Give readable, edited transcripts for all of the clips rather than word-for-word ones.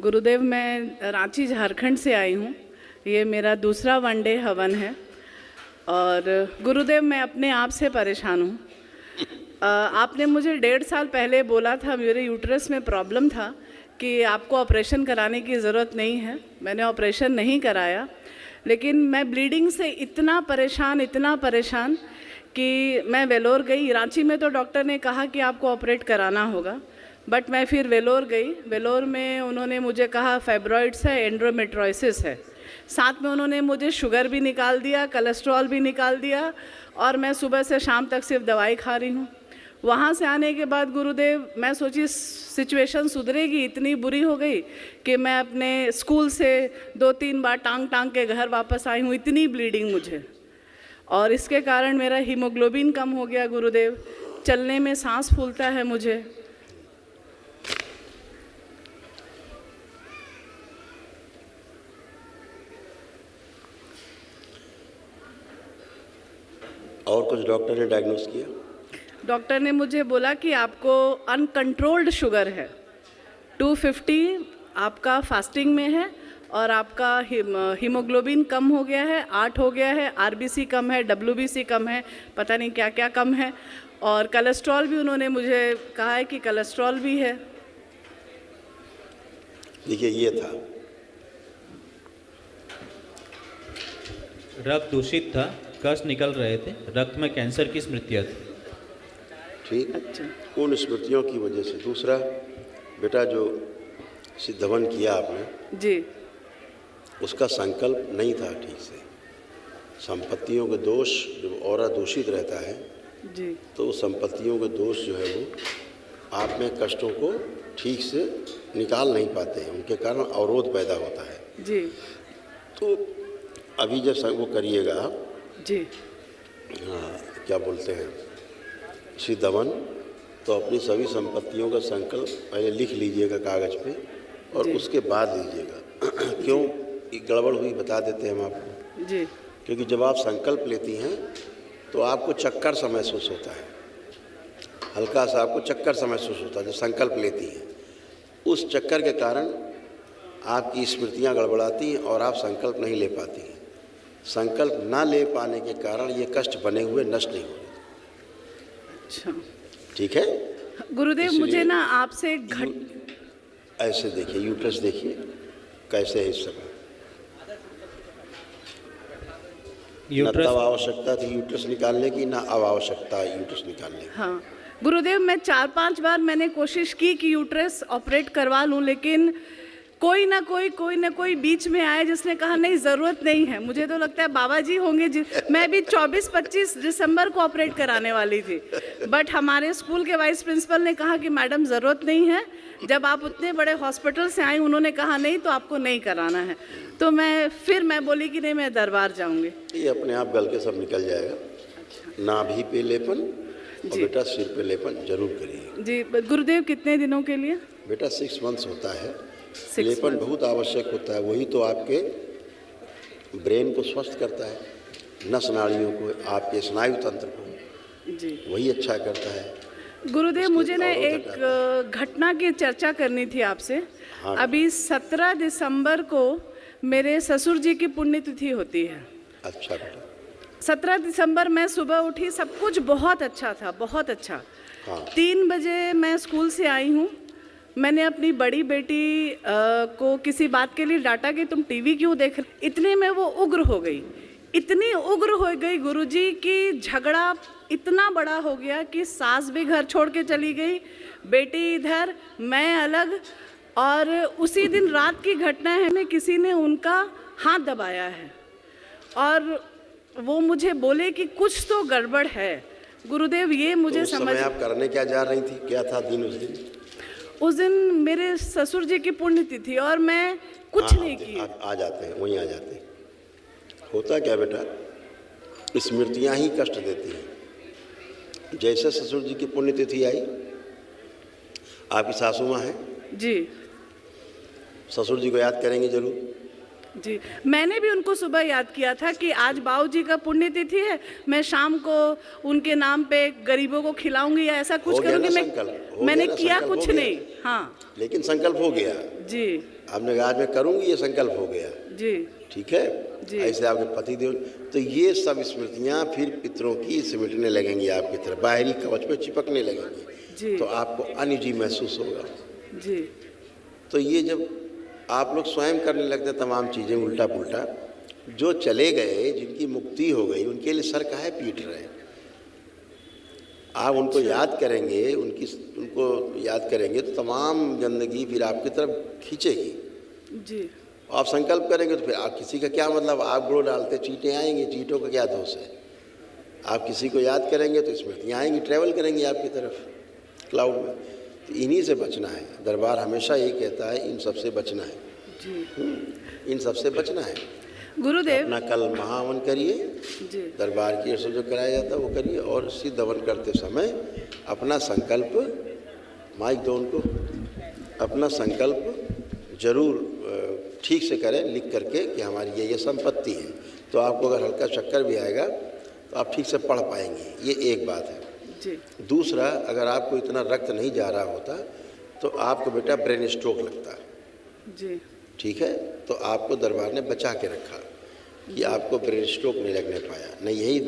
गुरुदेव, मैं रांची झारखंड से आई हूँ। ये मेरा दूसरा वनडे हवन है और गुरुदेव मैं अपने आप से परेशान हूँ। आपने मुझे 1.5 साल पहले बोला था, मेरे यूट्रस में प्रॉब्लम था कि आपको ऑपरेशन कराने की ज़रूरत नहीं है। मैंने ऑपरेशन नहीं कराया, लेकिन मैं ब्लीडिंग से इतना परेशान कि मैं वेलोर गई। रांची में तो डॉक्टर ने कहा कि आपको ऑपरेट कराना होगा, बट मैं फिर वेलोर गई। वेलोर में उन्होंने मुझे कहा फाइब्रॉइड्स है, एंड्रोमेट्रोसिस है। साथ में उन्होंने मुझे शुगर भी निकाल दिया, कोलेस्ट्रॉल भी निकाल दिया और मैं सुबह से शाम तक सिर्फ दवाई खा रही हूँ। वहाँ से आने के बाद गुरुदेव मैं सोची सिचुएशन सुधरेगी, इतनी बुरी हो गई कि मैं अपने स्कूल से 2-3 बार टांग के घर वापस आई हूँ। इतनी ब्लीडिंग मुझे, और इसके कारण मेरा हीमोग्लोबिन कम हो गया गुरुदेव। चलने में सांस फूलता है मुझे। और कुछ डॉक्टर ने डायग्नोस किया? डॉक्टर ने मुझे बोला कि आपको अनकंट्रोल्ड शुगर है, 250 आपका फास्टिंग में है और आपका हीमोग्लोबिन कम हो गया है, 8 हो गया है, आरबीसी कम है, डब्ल्यूबीसी कम है, पता नहीं क्या क्या कम है, और कोलेस्ट्रॉल भी उन्होंने मुझे कहा है कि कोलेस्ट्रॉल भी है। देखिए, ये था रक्त दूषित था, कष्ट निकल रहे थे, रक्त में कैंसर की स्मृतियाँ थी। ठीक। अच्छा। उन स्मृतियों की वजह से। दूसरा, बेटा जो सिद्धवन किया आपने जी, उसका संकल्प नहीं था ठीक से। संपत्तियों के दोष, जब औरा दूषित रहता है जी, तो संपत्तियों के दोष जो है वो आप में कष्टों को ठीक से निकाल नहीं पाते हैं, उनके कारण अवरोध पैदा होता है। जी, तो अभी जब वो करिएगा, जी, हाँ, क्या बोलते हैं, सिद्धवन, तो अपनी सभी संपत्तियों का संकल्प पहले लिख लीजिएगा कागज़ पे और उसके बाद लीजिएगा। क्यों गड़बड़ हुई बता देते हैं हम आपको जी, क्योंकि जब आप संकल्प लेती हैं तो आपको चक्कर सा महसूस होता है, हल्का सा आपको चक्कर सा महसूस होता है जब संकल्प लेती हैं। उस चक्कर के कारण आपकी स्मृतियाँ गड़बड़ाती हैं और आप संकल्प नहीं ले पाती हैं। संकल्प ना ले पाने के कारण ये कष्ट बने हुए नष्ट नहीं हो रहे। अच्छा, ठीक है गुरुदेव। मुझे ना आपसे ऐसे देखिए, यूट्रस देखिए कैसे है इस समय। न तब आवश्यकता थी यूट्रस निकालने की, ना अब आवश्यकता है यूट्रस निकालने की। हाँ गुरुदेव, मैं 4-5 बार मैंने कोशिश की कि यूट्रस ऑपरेट करवा लूँ, लेकिन कोई ना कोई बीच में आया जिसने कहा नहीं, ज़रूरत नहीं है। मुझे तो लगता है बाबा जी होंगे। मैं भी 24-25 दिसंबर को ऑपरेट कराने वाली थी, बट हमारे स्कूल के वाइस प्रिंसिपल ने कहा कि मैडम ज़रूरत नहीं है। जब आप उतने बड़े हॉस्पिटल से आई, उन्होंने कहा नहीं तो आपको नहीं कराना है। तो मैं बोली कि नहीं, मैं दरबार जाऊँगी। ये अपने आप गल के सब निकल जाएगा। नाभि पे लेपन और बेटा सिर पे लेपन जरूर करिए। जी गुरुदेव, कितने दिनों के लिए? बेटा 6 मंथ्स होता है। लेपन बहुत आवश्यक होता है, वही तो आपके ब्रेन को स्वस्थ करता है, नस नाड़ियों को, आपके स्नायु तंत्र को जी वही अच्छा करता है। गुरुदेव, मुझे ना एक घटना की चर्चा करनी थी आपसे। हाँ। अभी 17 दिसंबर को मेरे ससुर जी की पुण्यतिथि होती है। अच्छा बेटा। 17 दिसंबर मैं सुबह उठी, सब कुछ बहुत अच्छा था, बहुत अच्छा। हाँ। 3 बजे मैं स्कूल से आई हूँ। मैंने अपनी बड़ी बेटी को किसी बात के लिए डांटा कि तुम टीवी क्यों देख रहे। इतने में वो उग्र हो गई, इतनी उग्र हो गई गुरुजी की झगड़ा इतना बड़ा हो गया कि सास भी घर छोड़ के चली गई, बेटी इधर, मैं अलग। और उसी दिन रात की घटना है, किसी ने उनका हाथ दबाया है और वो मुझे बोले कि कुछ तो गड़बड़ है। गुरुदेव, ये मुझे तो समझ। आप करने क्या जा रही थी, क्या था दिन उस दिन मेरे ससुर जी की पुण्यतिथि और मैं कुछ नहीं की। आ जाते हैं, वहीं आ जाते हैं। होता क्या बेटा, स्मृतियाँ ही कष्ट देती हैं। जैसे ससुर जी की पुण्यतिथि आई, आपकी सासू माँ हैं जी, ससुर जी को याद करेंगे जरूर। जी, मैंने भी उनको सुबह याद किया था कि आज बाऊ जी का पुण्यतिथि है, मैं शाम को उनके नाम पे गरीबों को खिलाऊंगी या ऐसा कुछ करूंगी। मैंने किया कुछ नहीं। हाँ, लेकिन संकल्प हो गया। जी। आपने कहा आज मैं करूँगी, ये संकल्प हो गया, जी ठीक है। जी। ऐसे आपके पति देव, तो ये सब स्मृतियाँ फिर पितरों की सिमटने लगेंगी आपकी तरफ, बाहरी कवच पे चिपकने लगेंगी, जी तो आपको अनिजी महसूस होगा। जी तो ये जब आप लोग स्वयं करने लगते हैं तमाम चीज़ें उल्टा पुल्टा, जो चले गए, जिनकी मुक्ति हो गई, उनके लिए सर काहे पीट रहे हैं? आप उनको याद करेंगे, उनको याद करेंगे तो तमाम गंदगी फिर आपकी तरफ खींचेगी। जी आप संकल्प करेंगे तो फिर आप किसी का क्या मतलब, आप ग्रो डालते चींटें आएंगी, चींटों का क्या दोष है? आप किसी को याद करेंगे तो स्मृतियाँ आएंगी, ट्रैवल करेंगी आपकी तरफ क्लाउड में। तो इन्हीं से बचना है। दरबार हमेशा यही कहता है, इन सब से बचना है, जी इन सब से बचना है। गुरुदेव। अपना कल महावन करिए, जी दरबार की ओर से जो कराया जाता है वो करिए, और सिद्ध हवन करते समय अपना संकल्प, माइक दो उनको, अपना संकल्प जरूर ठीक से करें, लिख करके कि हमारी ये संपत्ति है। तो आपको अगर हल्का चक्कर भी आएगा तो आप ठीक से पढ़ पाएंगे, ये एक बात है। जी दूसरा, अगर आपको इतना रक्त नहीं जा रहा होता तो आपको बेटा ब्रेन स्ट्रोक लगता, जी ठीक है। तो आपको दरबार ने बचा के रखा कि आपको ब्रेन स्ट्रोक नहीं लगने पाया। नहीं, यही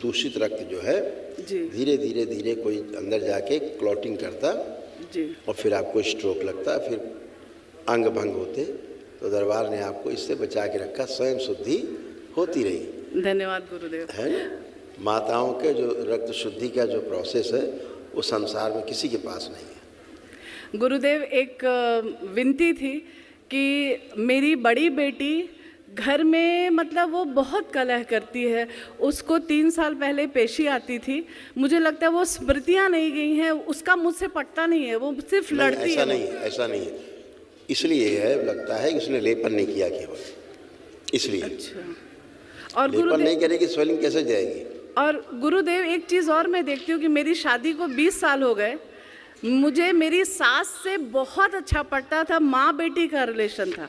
दूषित रक्त जो है जी धीरे धीरे धीरे कोई अंदर जाके क्लॉटिंग करता जी और फिर आपको स्ट्रोक लगता, फिर अंग भंग होते। तो दरबार ने आपको इससे बचा के रखा, स्वयं शुद्धि होती रही। धन्यवाद गुरुदेव। है ना, माताओं के जो रक्त शुद्धि का जो प्रोसेस है वो संसार में किसी के पास नहीं है। गुरुदेव, एक विनती थी कि मेरी बड़ी बेटी घर में मतलब वो बहुत कलह करती है। उसको 3 साल पहले पेशी आती थी। मुझे लगता है वो स्मृतियाँ नहीं गई हैं, उसका मुझसे पटता नहीं है, वो सिर्फ लड़ती ऐसा है। नहीं है, ऐसा नहीं है। इसलिए है, लगता है कि उसने लेपन नहीं किया केवल, इसलिए। अच्छा। और लेपन गुरुदेव, नहीं करेगी, स्वेलिंग कैसे जाएगी? और गुरुदेव एक चीज़ और मैं देखती हूँ कि मेरी शादी को 20 साल हो गए, मुझे मेरी सास से बहुत अच्छा पड़ता था, माँ बेटी का रिलेशन था।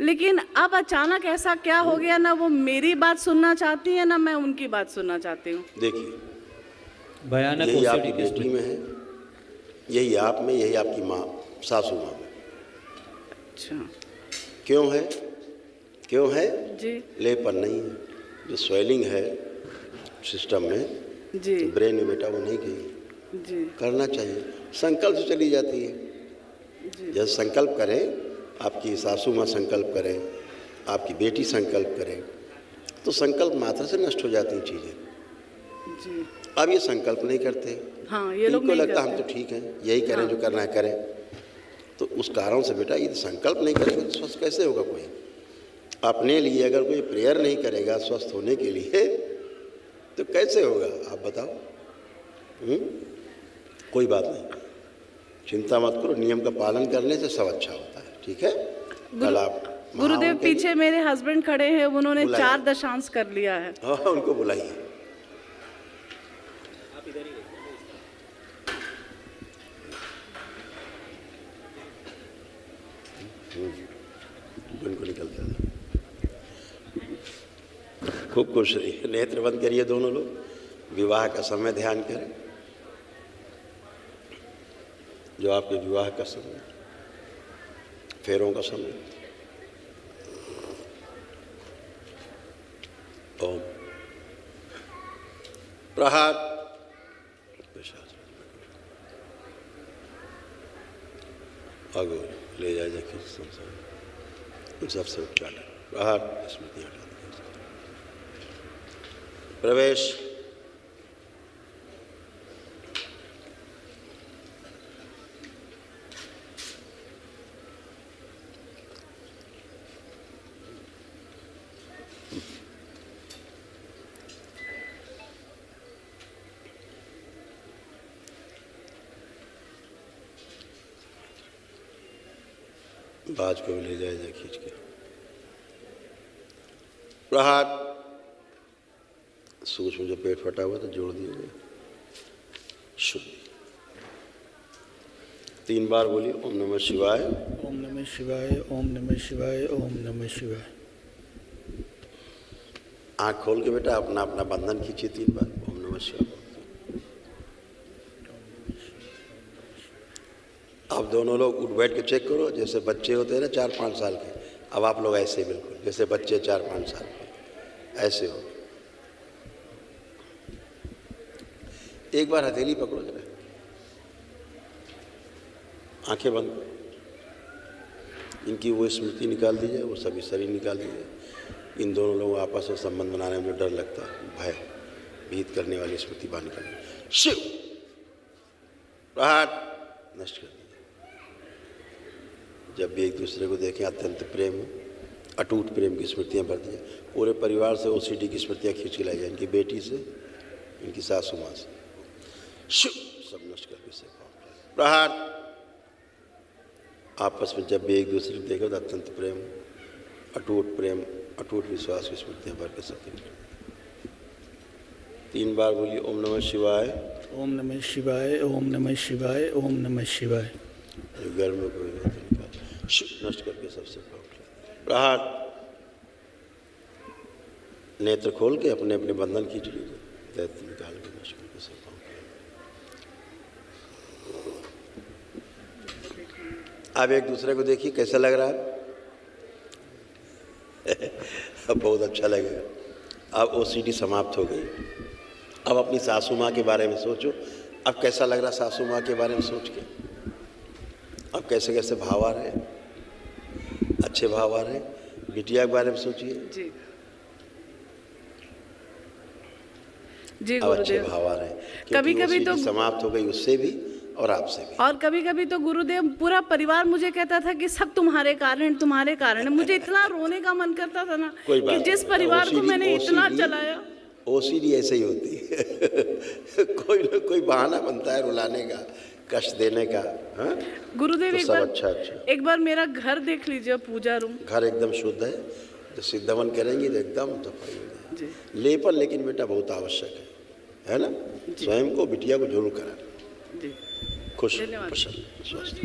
लेकिन अब अचानक ऐसा क्या हो गया, ना वो मेरी बात सुनना चाहती है ना मैं उनकी बात सुनना चाहती हूँ। देखिए, भयानक यही आपकी OCD केस बेटी में है, यही आप में, यही आपकी माँ, सासू माँ में। अच्छा। क्यों है? क्यों है? जी लेपन नहीं है। जो स्वेलिंग है सिस्टम में, जी ब्रेन में बेटा, वो नहीं गई। जी करना चाहिए, संकल्प से चली जाती है। जी जब संकल्प करें, आपकी सासू माँ संकल्प करें, आपकी बेटी संकल्प करें, तो संकल्प मात्र से नष्ट हो जाती हैं चीज़ें। जी। अब ये संकल्प नहीं करते। हाँ, ये लोग इनको नहीं लगता हम करते। तो ठीक हैं, यही करें, हाँ। जो करना है करें। तो उस कारण से बेटा, ये संकल्प नहीं करेंगे तो स्वस्थ कैसे होगा कोई? अपने लिए अगर कोई प्रेयर नहीं करेगा स्वस्थ होने के लिए, तो कैसे होगा आप बताओ? कोई बात नहीं, चिंता मत करो, नियम का पालन करने से सब अच्छा होता है, ठीक है। कल आप गुरुदेव, पीछे मेरे हस्बैंड खड़े हैं, उन्होंने बुलाइए। 4 दशांश कर लिया है। हाँ, उनको बुलाइए। उनको निकलता है। खूब खुश रहिए, नेत्र बंद करिए दोनों लोग। विवाह का समय ध्यान करें, जो आपके विवाह का समय, फेरों का समय। ओम प्रहार आगो ले जाए जाके संसार, उन सबसे उच्चारण प्रहार स्मृति हटा दें। प्रवेश। बाज को भी ले जाए जाए खींच के। प्रहार। सूक्ष्म जो पेट फटा हुआ था जोड़ दिया गया। शुद्धि। 3 बार बोलिए, ओम नमः शिवाय, ओम नमः शिवाय, ओम नमः शिवाय, ओम नमः शिवाय। आँख खोल के बेटा अपना अपना बंधन खींचिए 3 बार, ओम नमः शिवाय। आप दोनों दोनों लोग उठ बैठ के चेक करो, जैसे बच्चे होते हैं ना 4-5 साल के, अब आप लोग ऐसे बिल्कुल जैसे बच्चे 4-5 साल के ऐसे हो। एक बार हथेली पकड़ो जरा, आंखें बंद करो, इनकी वो स्मृति निकाल दी जाए, वो सभी शरीर निकाल दी जाए। इन दोनों लोगों आपस में संबंध बनाने में जो डर लगता है, भय भीत करने वाली स्मृति बाहर निकालिए। शिव प्रहार नष्ट कर दीजिए। जब भी एक दूसरे को देखें अत्यंत प्रेम हो, अटूट प्रेम की स्मृतियाँ भर दी जाए। पूरे परिवार से OCD की स्मृतियाँ खींच के लाई जाए, इनकी बेटी से, इनकी सासू माँ से। शिव सब नष्ट करके से प्रहार। आपस में जब भी एक दूसरे को देखे तो अत्यंत प्रेम, अटूट विश्वास की स्मृतियाँ भर के सबके 3 बार बोलिए ओम नमः शिवाय, ओम नमः शिवाय, ओम नमः शिवाय, ओम नमः शिवाय। घर में कोई नहीं तो निकाल, शिव नष्ट करके सबसे प्रहार। नेत्र खोल के अपने अपने बंधन खींच लीजिए, दैत्य निकाल के नष्ट करके सब। अब एक दूसरे को देखिए कैसा लग रहा है। अब बहुत अच्छा लगेगा। अब OCD समाप्त हो गई। अब अपनी सासू माँ के बारे में सोचो, अब कैसा लग रहा सासू माँ के बारे में सोच के। अब कैसे कैसे भाव आ रहे हैं, अच्छे भाव आ रहे हैं। बिटिया के बारे में सोचिए जी जी अब अच्छे गुरुदेव। भाव आ रहे हैं। कभी-कभी OCD तो समाप्त हो गई उससे भी और आपसे भी। और कभी कभी तो गुरुदेव पूरा परिवार मुझे कहता था कि सब तुम्हारे कारण। मुझे इतना रोने का मन करता था ना कोई कि बात जिस नहीं। परिवार को मैंने इतना OCD चलाया। OCD ऐसे ही होती है। कोई ना कोई बहाना बनता है रुलाने का, कष्ट देने का। हाँ? गुरुदेव तो एक सब बार अच्छा। एक बार मेरा घर देख लीजिए, पूजा रूम। घर एकदम शुद्ध है, तो सिद्धवन करेंगे तो एकदम सफाई हो जाए। लेपन लेकिन बेटा बहुत आवश्यक है ना। स्वयं को बिटिया को जरूर करा। जी खुश धन्यवाद। प्रसन्न स्वस्थ।